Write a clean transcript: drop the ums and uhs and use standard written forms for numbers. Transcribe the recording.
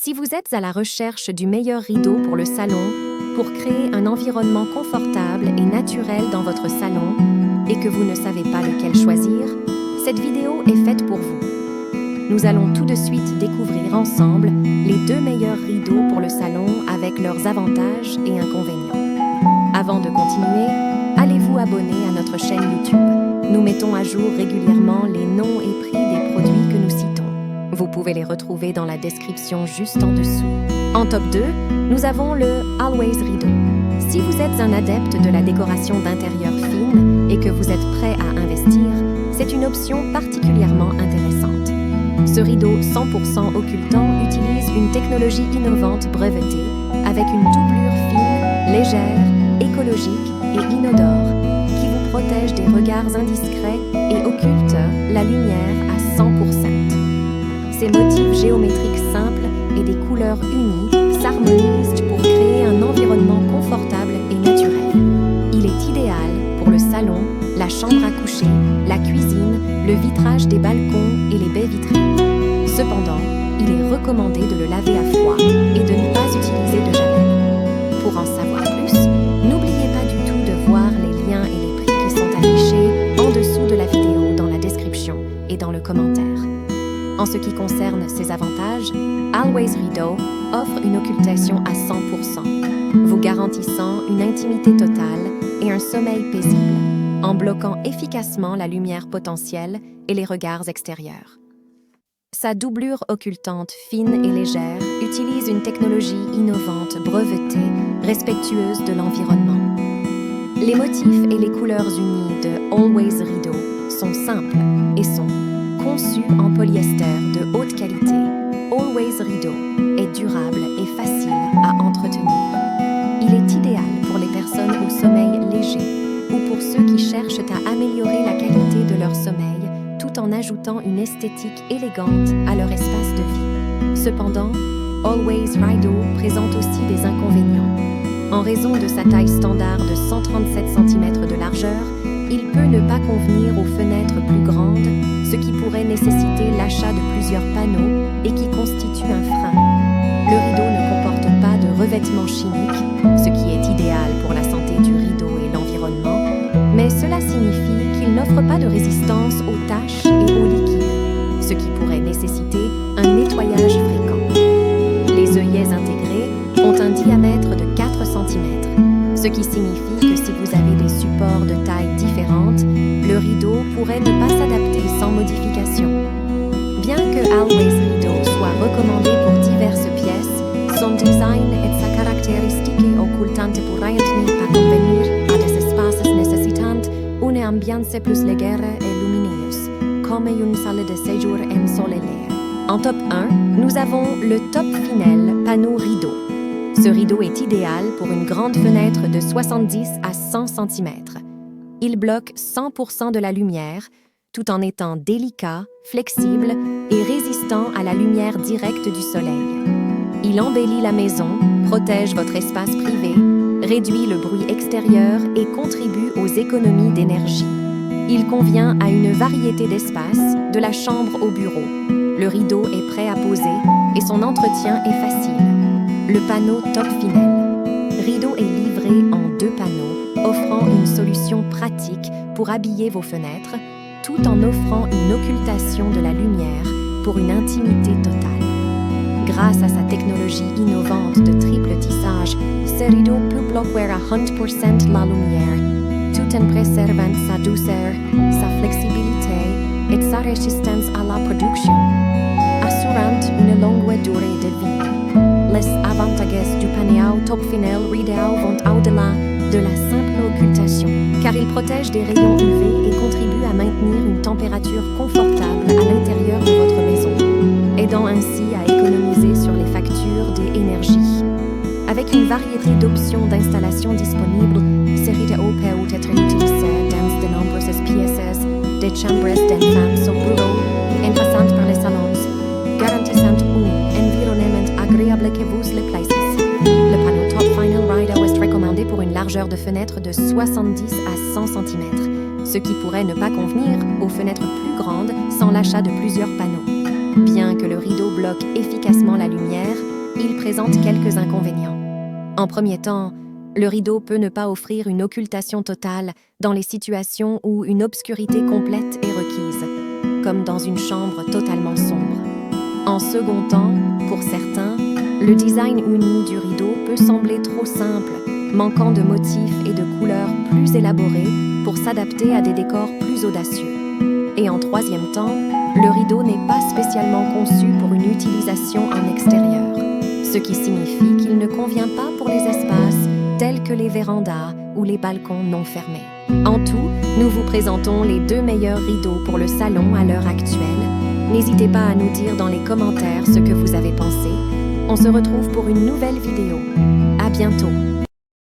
Si vous êtes à la recherche du meilleur rideau pour le salon, pour créer un environnement confortable et naturel dans votre salon, et que vous ne savez pas lequel choisir, cette vidéo est faite pour vous. Nous allons tout de suite découvrir ensemble les 2 meilleurs rideaux pour le salon avec leurs avantages et inconvénients. Avant de continuer, allez-vous abonner à notre chaîne YouTube. Nous mettons à jour régulièrement les noms et prix des produits que nous citons. Vous pouvez les retrouver dans la description juste en dessous. En top 2, nous avons le Always Rideau. Si vous êtes un adepte de la décoration d'intérieur fine et que vous êtes prêt à investir, c'est une option particulièrement intéressante. Ce rideau 100% occultant utilise une technologie innovante brevetée avec une doublure fine, légère, écologique et inodore qui vous protège des regards indiscrets et occulte la lumière à 100%. Ces motifs géométriques simples et des couleurs unies s'harmonisent pour créer un environnement confortable et naturel. Il est idéal pour le salon, la chambre à coucher, la cuisine, le vitrage des balcons et les baies vitrées. Cependant, il est recommandé de le laver à froid et de ne pas utiliser de javel. Pour en savoir plus, n'oubliez pas du tout de voir les liens et les prix qui sont affichés en dessous de la vidéo dans la description et dans le commentaire. En ce qui concerne ses avantages, Always Rideau offre une occultation à 100%, vous garantissant une intimité totale et un sommeil paisible, en bloquant efficacement la lumière potentielle et les regards extérieurs. Sa doublure occultante fine et légère utilise une technologie innovante brevetée, respectueuse de l'environnement. Les motifs et les couleurs unies de Always Rideau sont simples et sont conçus en polyester de haute qualité. Always Rideau est durable et facile à entretenir. Il est idéal pour les personnes au sommeil léger ou pour ceux qui cherchent à améliorer la qualité de leur sommeil tout en ajoutant une esthétique élégante à leur espace de vie. Cependant, Always Rideau présente aussi des inconvénients. En raison de sa taille standard de 137 cm de largeur, il peut ne pas convenir aux fenêtres plus grandes, ce qui pourrait nécessiter l'achat de plusieurs panneaux et qui constitue un frein. Le rideau ne comporte pas de revêtement chimique, ce qui est idéal pour la santé du rideau et l'environnement, mais cela signifie qu'il n'offre pas de résistance aux taches et aux liquides, ce qui pourrait nécessiter un nettoyage fréquent. Les œillets intégrés ont un diamètre de 4 cm, ce qui signifie que si vous avez des supports de taille différente, le rideau pourrait ne pas s'adapter sans modification. Bien que Always Rideau soit recommandé pour diverses pièces, son design et sa caractéristique occultante pourraient ne pas convenir à des espaces nécessitant une ambiance plus légère et lumineuse, comme une salle de séjour ensoleillée. En top 1, nous avons le Top Finel Panneau Rideau. Ce rideau est idéal pour une grande fenêtre de 70 à 100 cm. Il bloque 100% de la lumière, tout en étant délicat, flexible et résistant à la lumière directe du soleil. Il embellit la maison, protège votre espace privé, réduit le bruit extérieur et contribue aux économies d'énergie. Il convient à une variété d'espaces, de la chambre au bureau. Le rideau est prêt à poser et son entretien est facile. Le panneau Top Finel. Rideau est livré en 2 panneaux, offrant une solution pratique pour habiller vos fenêtres, tout en offrant une occultation de la lumière pour une intimité totale. Grâce à sa technologie innovante de triple tissage, ce rideau peut bloquer à 100% la lumière, tout en préservant sa douceur, sa flexibilité et sa résistance à la production, assurant une longue durée de vie. Les avantages du panneau Top Finel Rideau vont au-delà de la simple occultation, car il protège des rayons UV et contribue à maintenir une température confortable à l'intérieur de votre maison, aidant ainsi à économiser sur les factures d'énergie. Avec une variété d'options d'installation disponibles, ce rideau peut être utilisé dans de nombreuses pièces, des chambres d'enfants au bureau, en passant par les salons, garantissant un environnement agréable que vous le placez. Le panneau Top Finel Rideau est recommandé pour une largeur de fenêtre de 70 à 100 cm, ce qui pourrait ne pas convenir aux fenêtres plus grandes sans l'achat de plusieurs panneaux. Bien que le rideau bloque efficacement la lumière, présente quelques inconvénients. En premier temps, le rideau peut ne pas offrir une occultation totale dans les situations où une obscurité complète est requise, comme dans une chambre totalement sombre. En second temps, pour certains, le design uni du rideau peut sembler trop simple, manquant de motifs et de couleurs plus élaborés pour s'adapter à des décors plus audacieux. Et en troisième temps, le rideau n'est pas spécialement conçu pour une utilisation en extérieur, ce qui signifie qu'il ne convient pas pour les espaces tels que les vérandas ou les balcons non fermés. En tout, nous vous présentons les 2 meilleurs rideaux pour le salon à l'heure actuelle. N'hésitez pas à nous dire dans les commentaires ce que vous avez pensé. On se retrouve pour une nouvelle vidéo. À bientôt!